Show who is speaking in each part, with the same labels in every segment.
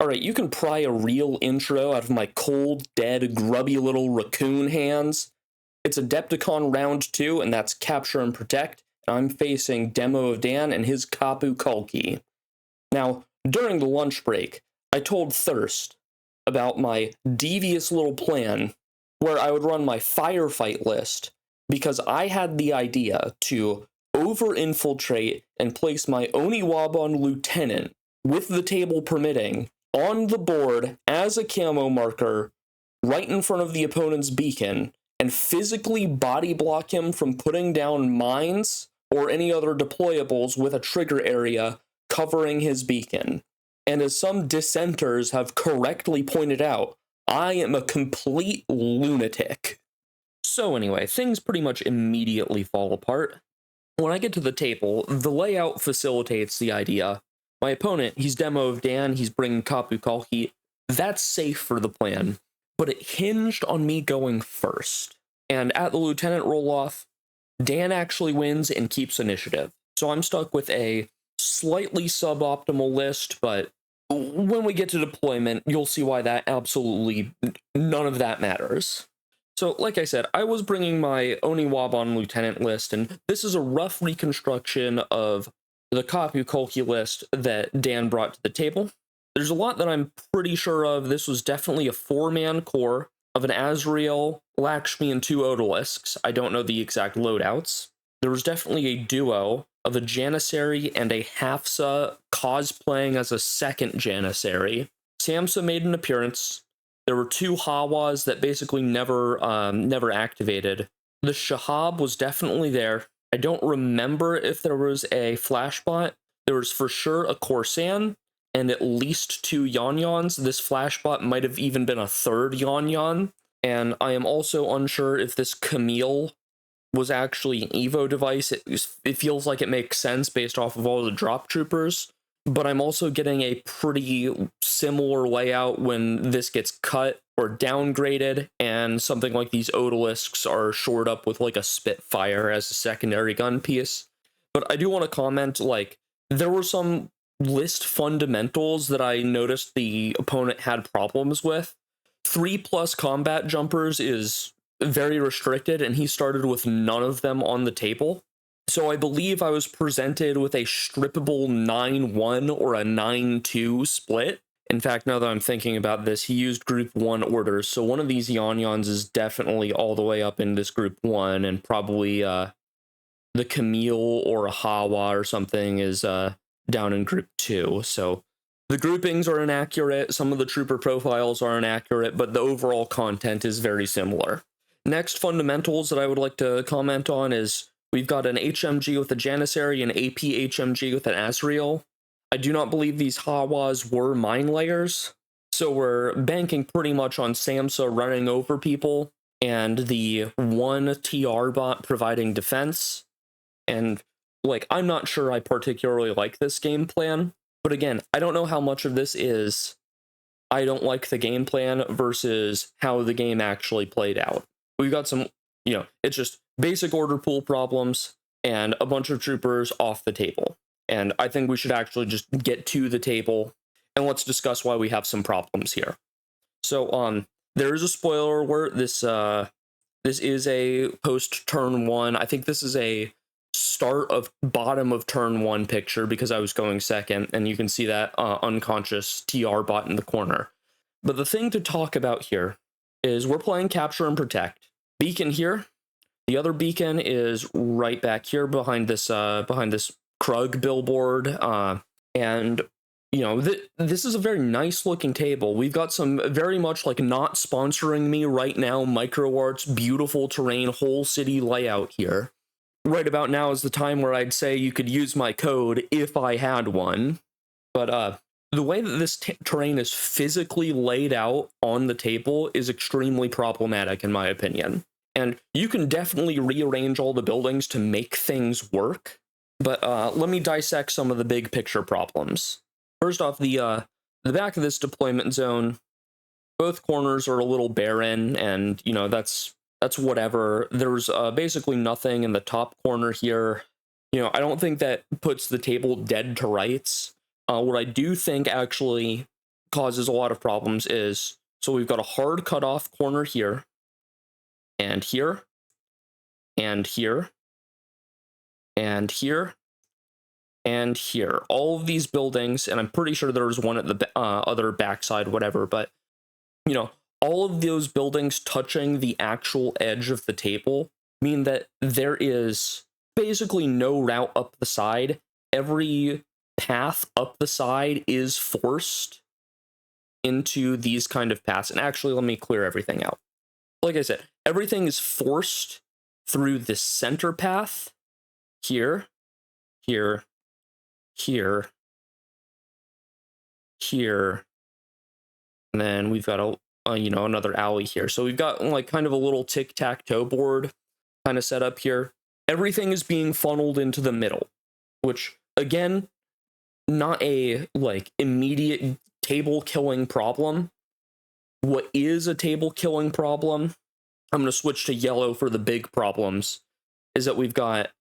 Speaker 1: Alright, you can pry a real intro out of my cold, dead, grubby little raccoon hands. It's Adepticon round 2, and that's Capture and Protect, and I'm facing TheDemoofDan and his Qapu Khalki. Now, during the lunch break, I told Thirst about my devious little plan where I would run my firefight list because I had the idea to over-infiltrate and place my Oniwabon lieutenant, with the table permitting, on the board as a camo marker right in front of the opponent's beacon and physically body block him from putting down mines or any other deployables with a trigger area covering his beacon. And as some dissenters have correctly pointed out, I am a complete lunatic. So anyway, things pretty much immediately fall apart. When I get to the table, the layout facilitates the idea. My opponent, he's TheDemoofDan, he's bringing Qapu Khalki. That's safe for the plan, but it hinged on me going first. And at the lieutenant roll-off, Dan actually wins and keeps initiative. So I'm stuck with a slightly suboptimal list, but when we get to deployment, you'll see why that absolutely none of that matters. So, like I said, I was bringing my Oniwabon lieutenant list, and this is a rough reconstruction of the Qapu Khalki list that Dan brought to the table. There's a lot that I'm pretty sure of. This was definitely a 4-man core of an Azrael, Lakshmi, and 2 Odalisks. I don't know the exact loadouts. There was definitely a duo of a Janissary and a Hafsa cosplaying as a second Janissary. Samsa made an appearance. There were 2 Hawas that basically never activated. The Shahab was definitely there. I don't remember if there was a Flashbot. There was for sure a Corsan and at least 2 Yon-Yons. This Flashbot might have even been a 3rd Yon-Yon. And I am also unsure if this Camille was actually an Evo device. It feels like it makes sense based off of all the drop troopers. But I'm also getting a pretty similar layout when this gets cut or downgraded, and something like these Odalisks are shored up with like a Spitfire as a secondary gun piece. But I do want to comment, like, there were some list fundamentals that I noticed the opponent had problems with. 3+ combat jumpers is very restricted, and he started with none of them on the table. So I believe I was presented with a strippable 9-1 or a 9-2 split. In fact, now that I'm thinking about this, he used group 1 orders, so one of these Yon-Yons is definitely all the way up in this group 1, and probably the Camille or a Hawa or something is down in group 2. So the groupings are inaccurate, some of the trooper profiles are inaccurate, but the overall content is very similar. Next fundamentals that I would like to comment on is we've got an HMG with a Janissary and AP HMG with an Azrael. I do not believe these Hawas were mine layers, so we're banking pretty much on Samsa running over people and the 1 TR bot providing defense. And, like, I'm not sure I particularly like this game plan, but again, I don't know how much of this is I don't like the game plan versus how the game actually played out. We've got some, it's just basic order pool problems and a bunch of troopers off the table. And I think we should actually just get to the table and let's discuss why we have some problems here. So, there is a spoiler alert. This is a post turn 1. I think this is a start of bottom of turn 1 picture because I was going second, and you can see that unconscious TR bot in the corner. But the thing to talk about here is we're playing Capture and Protect. Beacon here. The other beacon is right back here behind this Krug billboard. And, this is a very nice looking table. We've got some very much like not sponsoring me right now, MicroArts, beautiful terrain, whole city layout here. Right about now is the time where I'd say you could use my code if I had one. But, the way that this terrain is physically laid out on the table is extremely problematic, in my opinion. And you can definitely rearrange all the buildings to make things work, but let me dissect some of the big picture problems. First off, the back of this deployment zone, both corners are a little barren, and, that's whatever. There's basically nothing in the top corner here. I don't think that puts the table dead to rights. What I do think actually causes a lot of problems is, so we've got a hard cutoff corner here, and here, and here, and here, and here. All of these buildings, and I'm pretty sure there was one at the other backside, whatever, but, you know, all of those buildings touching the actual edge of the table mean that there is basically no route up the side. Every path up the side is forced into these kind of paths. And actually, let me clear everything out. Like I said, everything is forced through the center path here, here, here, here, and then we've got a you know, another alley here. So we've got like kind of a little tic-tac-toe board kind of set up here. Everything is being funneled into the middle, which again, not a like immediate table killing problem. What is a table killing problem, I'm going to switch to yellow for the big problems, is that we've got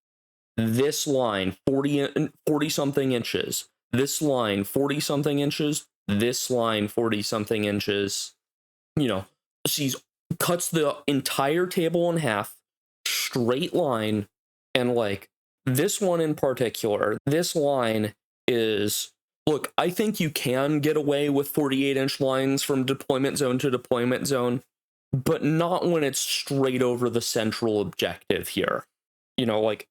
Speaker 1: this line 40 something inches, this line 40 something inches, this line 40 something inches. You know, she's cuts the entire table in half, straight line, and like this one in particular, this line is, look, I think you can get away with 48-inch lines from deployment zone to deployment zone, but not when it's straight over the central objective here. You know, like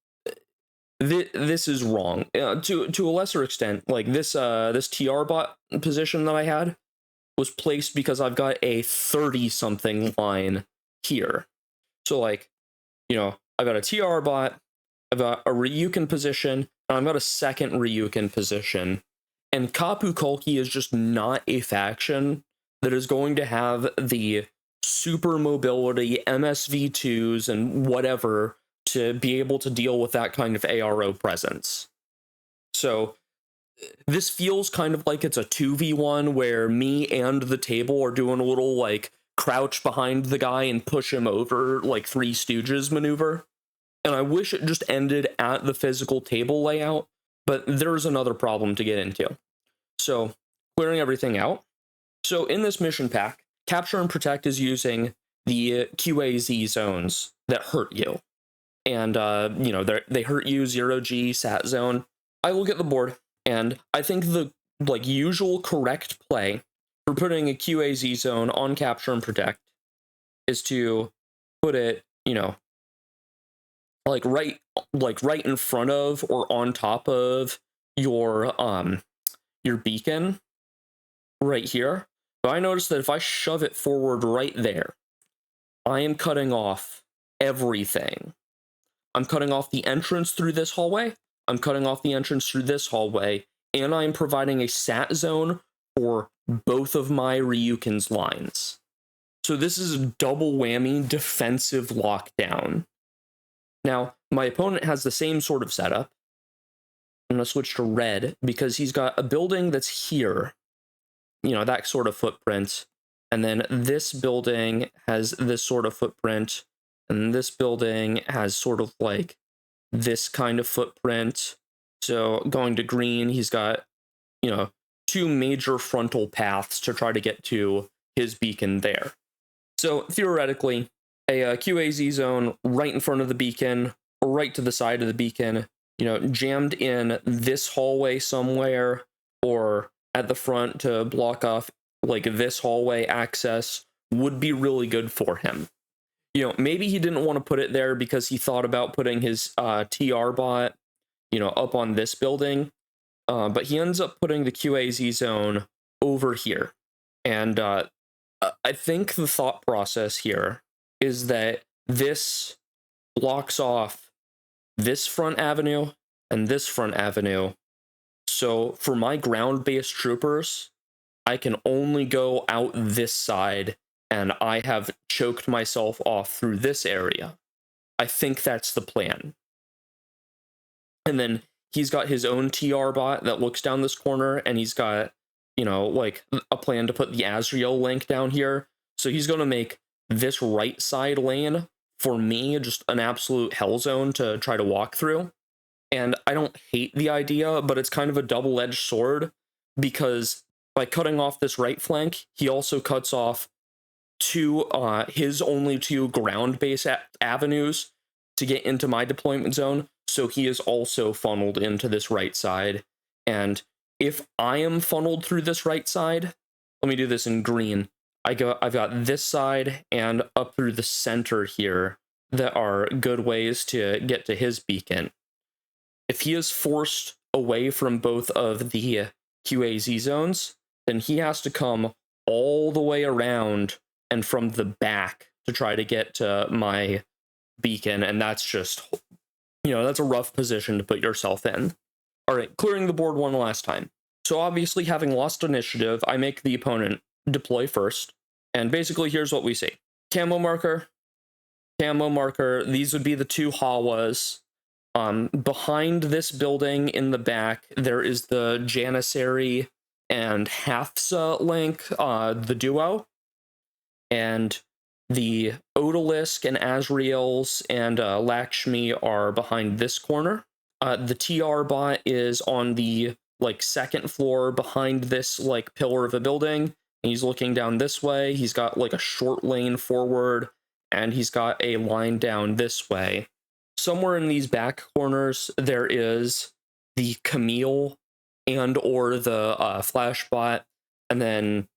Speaker 1: this is wrong. To a lesser extent, like this TR bot position that I had was placed because I've got a 30-something line here. So like, you know, I've got a TR bot, I've got a Ryukin position, and I've got a second Ryukin position. And Qapu Khalki is just not a faction that is going to have the super mobility, MSV2s, and whatever to be able to deal with that kind of ARO presence. So this feels kind of like it's a 2v1 where me and the table are doing a little like crouch behind the guy and push him over like Three Stooges maneuver. And I wish it just ended at the physical table layout, but there's another problem to get into. So clearing everything out. So in this mission pack, Capture and Protect is using the QAZ zones that hurt you. And, you know, they hurt you, 0G, sat zone. I look at the board, and I think the like usual correct play for putting a QAZ zone on Capture and Protect is to put it, you know, like right in front of or on top of your beacon right here. But I noticed that if I shove it forward right there, I am cutting off everything. I'm cutting off the entrance through this hallway, I'm cutting off the entrance through this hallway, and I'm providing a sat zone for both of my Ryukin's lines. So this is a double whammy defensive lockdown. Now, my opponent has the same sort of setup. I'm going to switch to red because he's got a building that's here, you know, that sort of footprint. And then this building has this sort of footprint. And this building has sort of like this kind of footprint. So going to green, he's got, you know, two major frontal paths to try to get to his beacon there. So theoretically, a QAZ zone right in front of the beacon, or right to the side of the beacon, you know, jammed in this hallway somewhere, or at the front to block off like this hallway access would be really good for him. You know, maybe he didn't want to put it there because he thought about putting his TR bot, you know, up on this building, but he ends up putting the QAZ zone over here. And I think the thought process here is that this blocks off this front avenue and this front avenue. So for my ground-based troopers, I can only go out this side, and I have choked myself off through this area. I think that's the plan. And then he's got his own TR bot that looks down this corner, and he's got, you know, like a plan to put the Azrael link down here. So he's going to make this right side lane for me just an absolute hell zone to try to walk through. And I don't hate the idea, but it's kind of a double-edged sword because By cutting off this right flank, he also cuts off his only two ground-based avenues to get into my deployment zone, so he is also funneled into this right side. And if I am funneled through this right side, let me do this in green. I've got this side and up through the center here that are good ways to get to his beacon. If he is forced away from both of the QAZ zones, then he has to come all the way around and from the back to try to get to my beacon, and that's just, that's a rough position to put yourself in. All right, clearing the board one last time. So obviously, having lost initiative, I make the opponent deploy first, and basically here's what we see. Camo marker, these would be the two Hawas. Behind this building in the back, there is the Janissary and Hafsa link, the duo. And the Odalisk and Azraels and Lakshmi are behind this corner. The TR bot is on the second floor behind this pillar of a building. And he's looking down this way. He's got a short lane forward, and he's got a line down this way. Somewhere in these back corners, there is the Camille and or the Flash bot, and then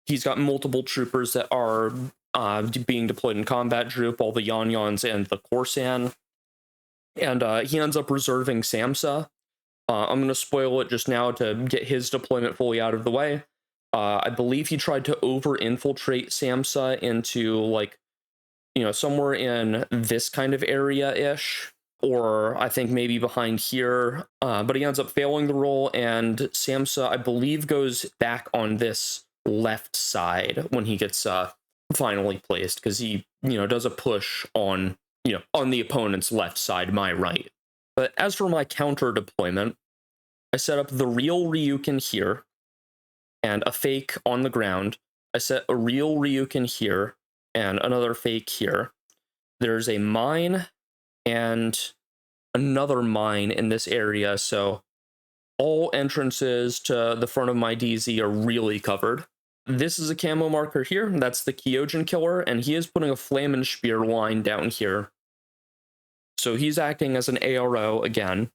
Speaker 1: he's got multiple troopers that are being deployed in combat droop, all the Yon-Yons and the Corsan. And he ends up reserving Samsa. I'm going to spoil it just now to get his deployment fully out of the way. I believe he tried to over-infiltrate Samsa into, somewhere in this kind of area-ish, or I think maybe behind here. But he ends up failing the roll, and Samsa, I believe, goes back on this left side when he gets finally placed, because he does a push on the opponent's left side, my right. But as for my counter deployment, I set up the real Ryukin here and a fake on the ground. I set a real Ryukin here and another fake here. There's a mine and another mine in this area, so all entrances to the front of my DZ are really covered. This is a camo marker here. That's the Kyojin killer, and he is putting a Flame and Spear line down here. So he's acting as an ARO again.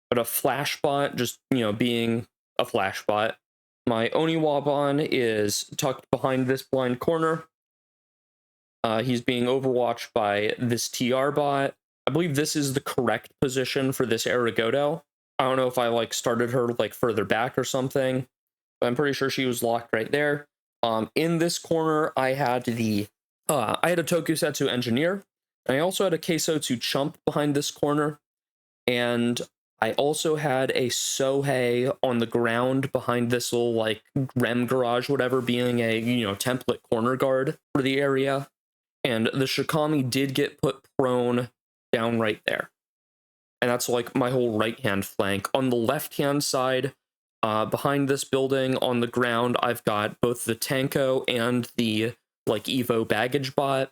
Speaker 1: But a flashbot, just, being a flashbot. My Oniwaban is tucked behind this blind corner. He's being overwatched by this TR bot. I believe this is the correct position for this Arigoto. I don't know if I started her further back or something, but I'm pretty sure she was locked right there. In this corner, I had a Tokusatsu engineer, and I also had a Keisotsu chump behind this corner, and I also had a Sohei on the ground behind this little Rem garage, whatever, being a template corner guard for the area. And the Shikami did get put prone down right there. And that's my whole right-hand flank. On the left-hand side, behind this building on the ground, I've got both the Tanko and the Evo baggage bot.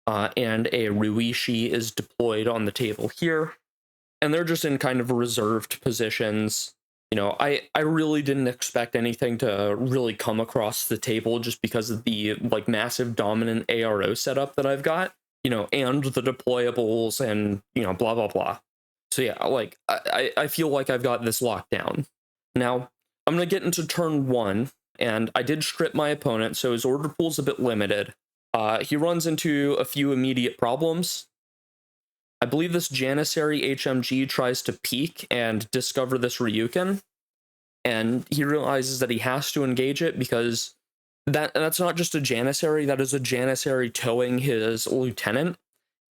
Speaker 1: And a Ruishi is deployed on the table here. And they're just in kind of reserved positions. I really didn't expect anything to really come across the table just because of the massive dominant ARO setup that I've got, and the deployables and, blah, blah, blah. So yeah, I feel like I've got this locked down. Now, I'm going to get into turn 1, and I did strip my opponent, so his order pool's a bit limited. He runs into a few immediate problems. I believe this Janissary HMG tries to peek and discover this Ryukin, and he realizes that he has to engage it because that's not just a Janissary, that is a Janissary towing his lieutenant,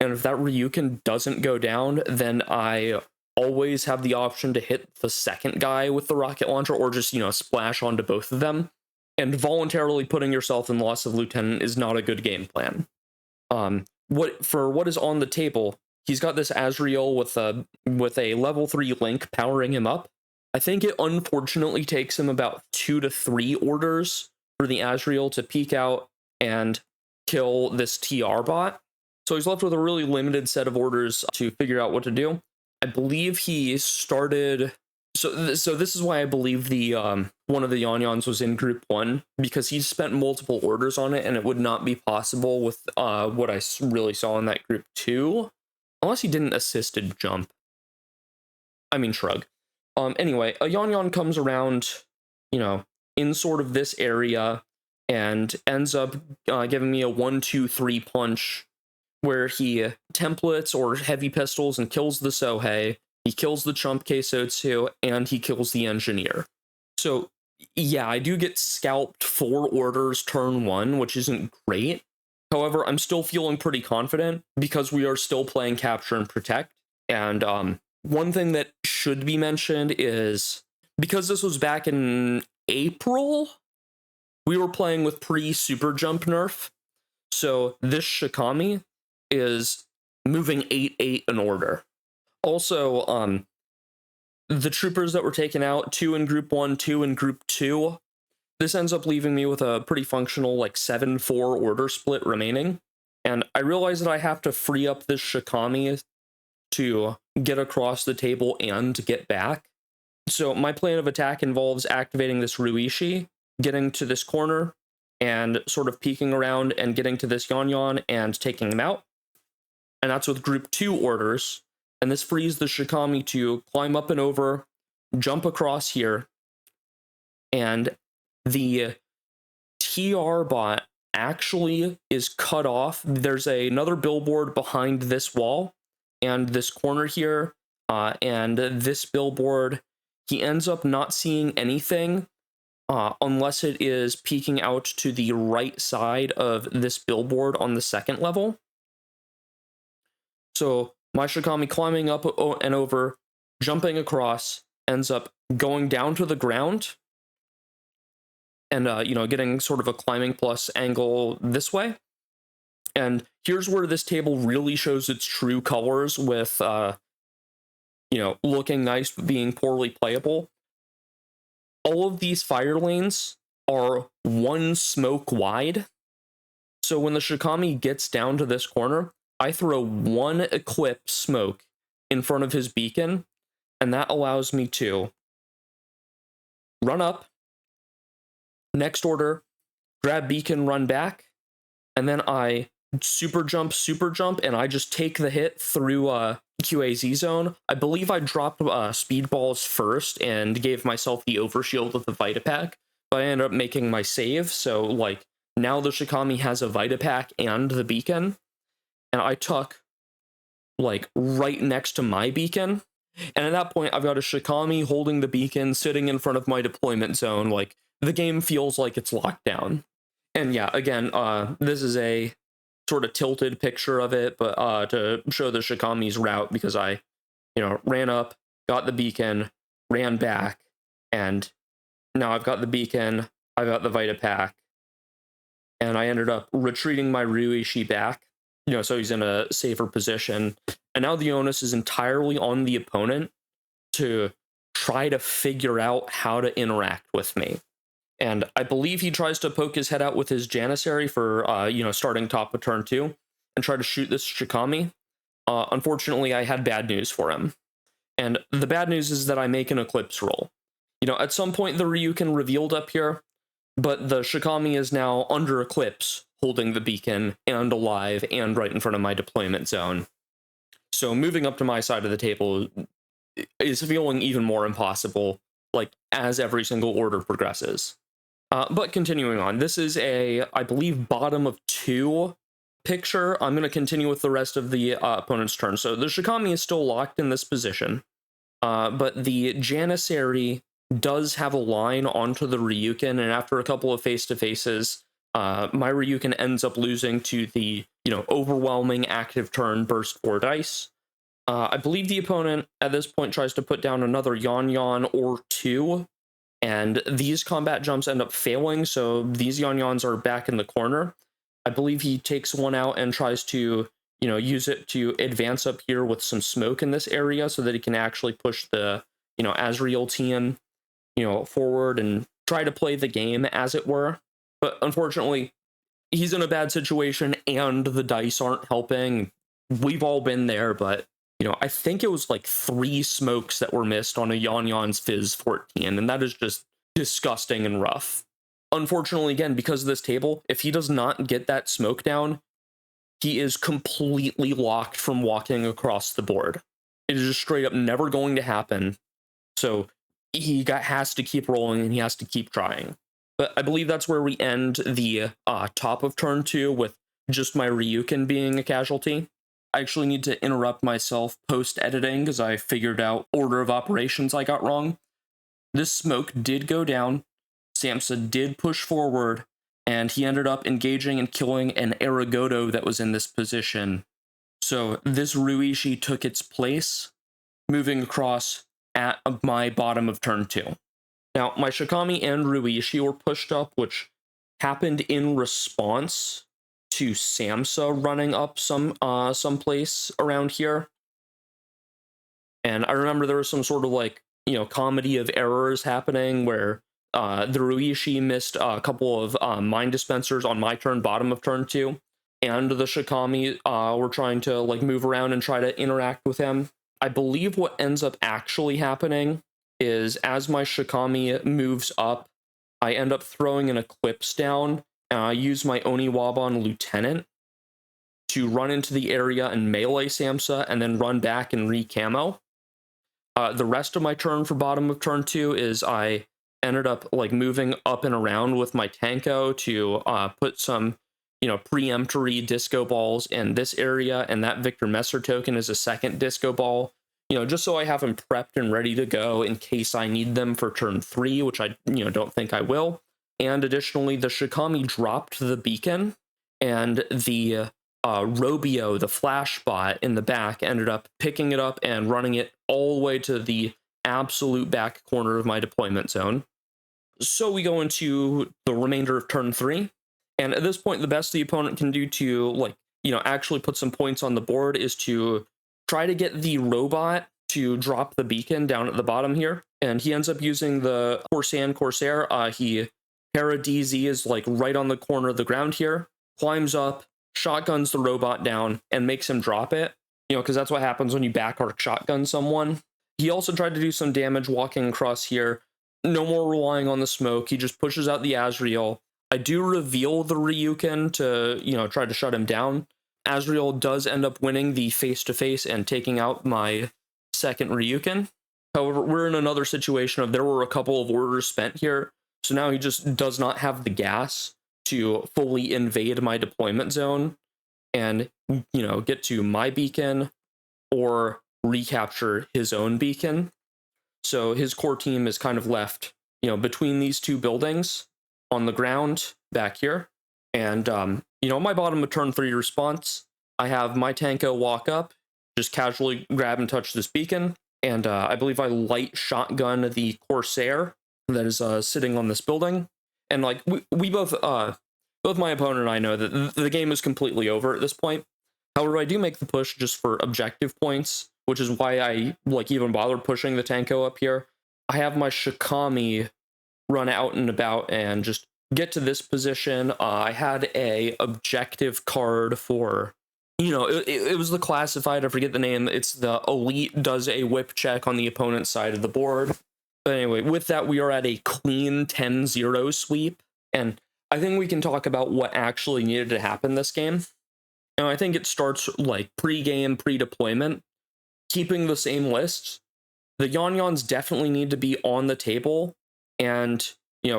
Speaker 1: and if that Ryukin doesn't go down, then I always have the option to hit the second guy with the rocket launcher, or just, splash onto both of them, and voluntarily putting yourself in loss of lieutenant is not a good game plan. What is on the table, he's got this Azrael with a level 3 link powering him up. I think it unfortunately takes him about 2 to 3 orders for the Azrael to peek out and kill this TR bot. So he's left with a really limited set of orders to figure out what to do. I believe he started So this is why I believe the one of the Yon-Yons was in group 1, because he spent multiple orders on it, and it would not be possible with what I really saw in that group 2, unless he didn't assisted jump. I mean, shrug. Anyway, a Yon-Yon comes around, you know, in sort of this area, and ends up giving me a 1-2-3 punch, where he templates or heavy pistols and kills the Sohei. He kills the Chump Keisotsu, and he kills the Engineer. So, yeah, I do get scalped 4 orders turn 1, which isn't great. However, I'm still feeling pretty confident because we are still playing Capture and Protect. And one thing that should be mentioned is, because this was back in April, we were playing with pre-Super Jump nerf. So this Shikami is moving 8-8 in order. Also, the troopers that were taken out, 2 in group 1, 2 in group 2, this ends up leaving me with a pretty functional, like, 7-4 order split remaining. And I realize that I have to free up this Shikami to get across the table and to get back. So my plan of attack involves activating this Ruishi, getting to this corner, and sort of peeking around and getting to this Yon-Yon and taking him out. And that's with group 2 orders. And this frees the Shikami to climb up and over, jump across here, and the TR bot actually is cut off. There's another billboard behind this wall and this corner here, and this billboard, he ends up not seeing anything unless it is peeking out to the right side of this billboard on the second level. So my Shikami climbing up and over, jumping across, ends up going down to the ground, and getting sort of a climbing plus angle this way. And here's where this table really shows its true colors with looking nice but being poorly playable. All of these fire lanes are 1 smoke wide. So when the Shikami gets down to this corner, I throw 1 Eclipse smoke in front of his beacon, and that allows me to run up, next order, grab beacon, run back, and then I super jump, and I just take the hit through QAZ zone. I believe I dropped speedballs first and gave myself the overshield with the Vitapack, but I ended up making my save, so, like, now the Shikami has a Vitapack and the beacon, and I tuck, like, right next to my beacon, and at that point, I've got a Shikami holding the beacon, sitting in front of my deployment zone. Like, the game feels like it's locked down. And yeah, again, this is a sort of tilted picture of it, but to show the Shikami's route, because I, ran up, got the beacon, ran back, and now I've got the beacon, I've got the Vitapack, and I ended up retreating my Ruishi back, so he's in a safer position. And now the onus is entirely on the opponent to try to figure out how to interact with me. And I believe he tries to poke his head out with his Janissary for, starting top of turn 2 and try to shoot this Shikami. Unfortunately, I had bad news for him. And the bad news is that I make an Eclipse roll. At some point the Ryukin revealed up here, but the Shikami is now under Eclipse, holding the beacon and alive and right in front of my deployment zone. So moving up to my side of the table is feeling even more impossible, like, as every single order progresses. But continuing on, this is I believe, bottom of 2 picture. I'm going to continue with the rest of the opponent's turn. So the Shikami is still locked in this position, but the Janissary does have a line onto the Ryukin, and after a couple of face-to-faces, my Ryukin ends up losing to the, overwhelming active turn burst 4 dice. I believe the opponent at this point tries to put down another Yon-Yon or 2, and these combat jumps end up failing, so these Yon-Yons are back in the corner. I believe he takes one out and tries to, use it to advance up here with some smoke in this area so that he can actually push the, Azrael team, forward and try to play the game, as it were. But unfortunately, he's in a bad situation and the dice aren't helping. We've all been there, but I think it was like 3 smokes that were missed on a Yon Fizz 14, and that is just disgusting and rough. Unfortunately, again, because of this table, if he does not get that smoke down, he is completely locked from walking across the board. It is just straight up never going to happen. So has to keep rolling and he has to keep trying. But I believe that's where we end the top of turn 2 with just my Ryukin being a casualty. I actually need to interrupt myself post-editing because I figured out order of operations I got wrong. This smoke did go down, Samsa did push forward, and he ended up engaging and killing an Aragoto that was in this position. So this Ruishi took its place, moving across at my bottom of turn 2. Now, my Shikami and Ruishi were pushed up, which happened in response to Samsa running up someplace around here. And I remember there was some sort of like, comedy of errors happening where the Ruishi missed a couple of mine dispensers on my turn, bottom of turn 2, and the Shikami were trying to like move around and try to interact with him. I believe what ends up actually happening is as my Shikami moves up, I end up throwing an Eclipse down, and I use my Oniwaban Lieutenant to run into the area and melee Samsa, and then run back and re-camo. The rest of my turn for bottom of turn 2 is I ended up like moving up and around with my Tanko to put some, preemptory disco balls in this area, and that Victor Messer token is a second disco ball, just so I have them prepped and ready to go in case I need them for turn 3, which I, don't think I will. And additionally, the Shikami dropped the beacon, and the Robio, the flash bot in the back, ended up picking it up and running it all the way to the absolute back corner of my deployment zone. So we go into the remainder of turn 3, and at this point, the best the opponent can do to, actually put some points on the board is to try to get the robot to drop the beacon down at the bottom here, and he ends up using the Corsair. Hera DZ is like right on the corner of the ground here, climbs up, shotguns the robot down, and makes him drop it, because that's what happens when you back arc shotgun someone. He also tried to do some damage walking across here. No more relying on the smoke. He just pushes out the Azrael. I do reveal the Ryukin to, try to shut him down. Azrael does end up winning the face-to-face and taking out my second Ryukin. However, we're in another situation of there were a couple of orders spent here, so now he just does not have the gas to fully invade my deployment zone and, get to my beacon or recapture his own beacon. So his core team is kind of left, between these two buildings on the ground back here. And, my bottom of turn 3 response, I have my Tanko walk up, just casually grab and touch this beacon. And I believe I light shotgun the Corsair that is sitting on this building. And like we both my opponent and I know that the game is completely over at this point. However, I do make the push just for objective points, which is why I even bothered pushing the Tanko up here. I have my Shikami run out and about and just get to this position. I had a objective card for, it was the classified, I forget the name. It's the elite does a whip check on the opponent's side of the board. But anyway, with that, we are at a clean 10-0 sweep. And I think we can talk about what actually needed to happen this game. And I think it starts pre-game, pre-deployment, keeping the same lists. The Yons definitely need to be on the table and,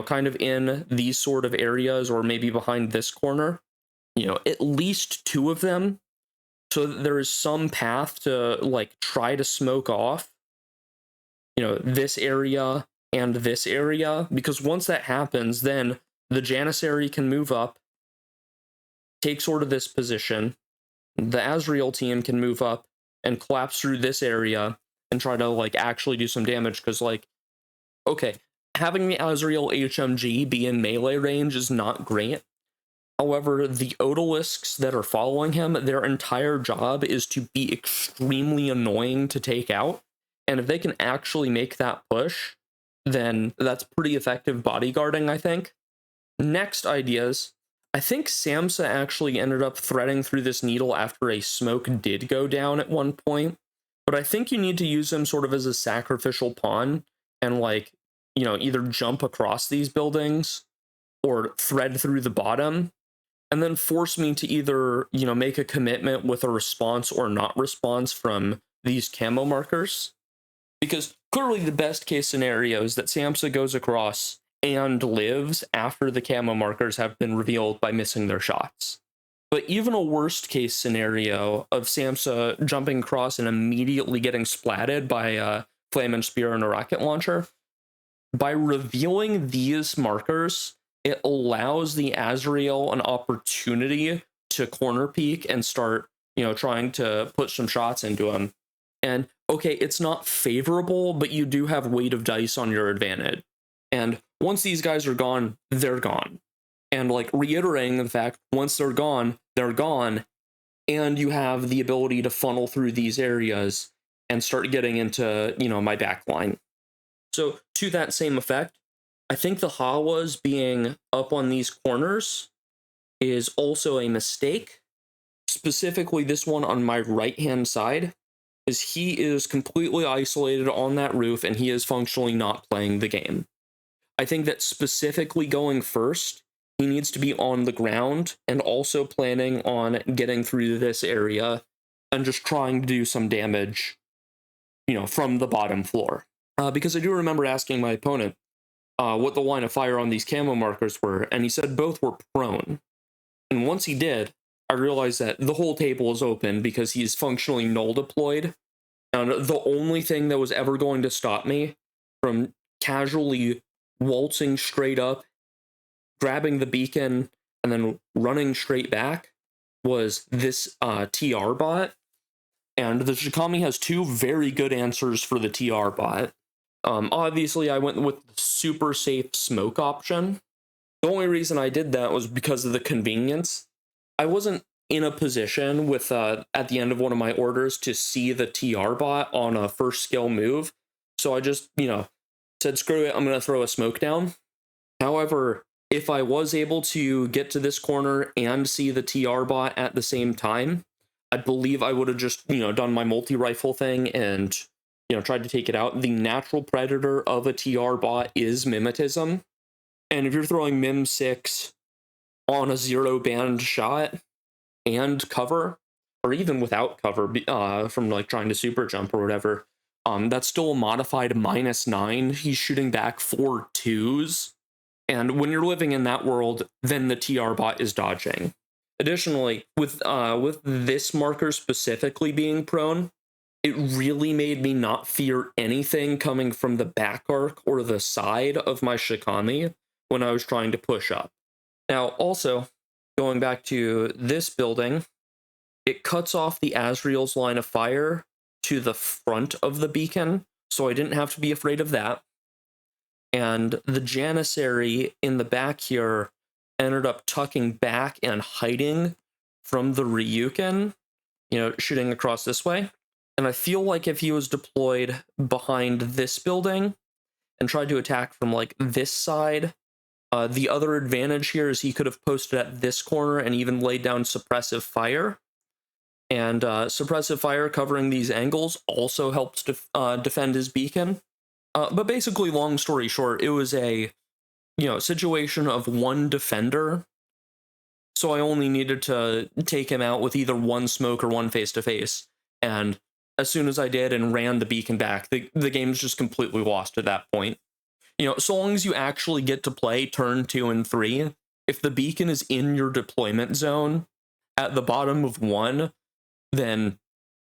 Speaker 1: kind of in these sort of areas or maybe behind this corner, at least 2 of them. So that there is some path to try to smoke off, this area and this area, because once that happens, then the Janissary can move up, take sort of this position. The Azrael team can move up and collapse through this area and try to actually do some damage, because okay, having the Azrael HMG be in melee range is not great. However, the Odalisks that are following him, their entire job is to be extremely annoying to take out. And if they can actually make that push, then that's pretty effective bodyguarding, I think. Next ideas. I think Samsa actually ended up threading through this needle after a smoke did go down at one point. but I think you need to use him sort of as a sacrificial pawn and, like, either jump across these buildings or thread through the bottom, and then force me to either, make a commitment with a response or not response from these camo markers. Because clearly the best case scenario is that Samsa goes across and lives after the camo markers have been revealed by missing their shots. But even a worst case scenario of Samsa jumping across and immediately getting splatted by a flame and spear and a rocket launcher, by revealing these markers, it allows the Azrael an opportunity to corner peek and start, trying to put some shots into him. And okay, it's not favorable, but you do have weight of dice on your advantage. And once these guys are gone, they're gone. And like reiterating the fact, once they're gone, and you have the ability to funnel through these areas and start getting into, my back line. So to that same effect, I think the Hawas being up on these corners is also a mistake. Specifically, this one on my right-hand side, is he is completely isolated on that roof and he is functionally not playing the game. I think that specifically going first, he needs to be on the ground and also planning on getting through this area and just trying to do some damage, from the bottom floor. Because I do remember asking my opponent what the line of fire on these camo markers were, and he said both were prone. And once he did, I realized that the whole table is open because he's functionally null deployed. And the only thing that was ever going to stop me from casually waltzing straight up, grabbing the beacon, and then running straight back was this TR bot. And the Shikami has two very good answers for the TR bot. Obviously, I went with the super safe smoke option. The only reason I did that was because of the convenience. I wasn't in a position with at the end of one of my orders to see the TR bot on a first skill move, so I just said screw it, I'm gonna throw a smoke down. However, if I was able to get to this corner and see the TR bot at the same time, I believe I would have just done my multi-rifle thing and tried to take it out. The natural predator of a TR bot is mimetism, and if you're throwing Mim 6 on a 0 band shot and cover, or even without cover, from like trying to super jump or whatever, that's still a modified -9. He's shooting back 4 2s, and when you're living in that world, then the TR bot is dodging. Additionally, with this marker specifically being prone, it really made me not fear anything coming from the back arc or the side of my Shikami when I was trying to push up. Now, also, going back to this building, it cuts off the Azrael's line of fire to the front of the beacon, so I didn't have to be afraid of that. And the Janissary in the back here ended up tucking back and hiding from the Ryukin, shooting across this way. And I feel like if he was deployed behind this building and tried to attack from like this side, the other advantage here is he could have posted at this corner and even laid down suppressive fire. And suppressive fire covering these angles also helps defend his beacon. But basically, long story short, it was a situation of one defender. So I only needed to take him out with either one smoke or one face-to-face. And as soon as I did and ran the beacon back, the game's just completely lost at that point. So long as you actually get to play turn 2 and 3, if the beacon is in your deployment zone at the bottom of 1, then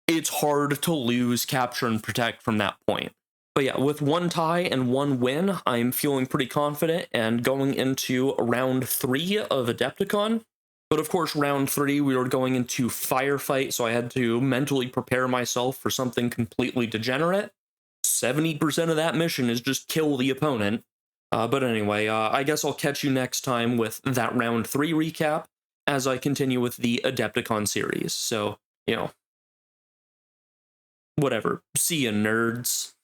Speaker 1: it's hard to lose capture and protect from that point. But yeah, with 1 tie and 1 win, I'm feeling pretty confident and going into round 3 of Adepticon. But of course, round 3, we were going into firefight, so I had to mentally prepare myself for something completely degenerate. 70% of that mission is just kill the opponent. But anyway, I guess I'll catch you next time with that round 3 recap as I continue with the Adepticon series. So, whatever. See ya, nerds.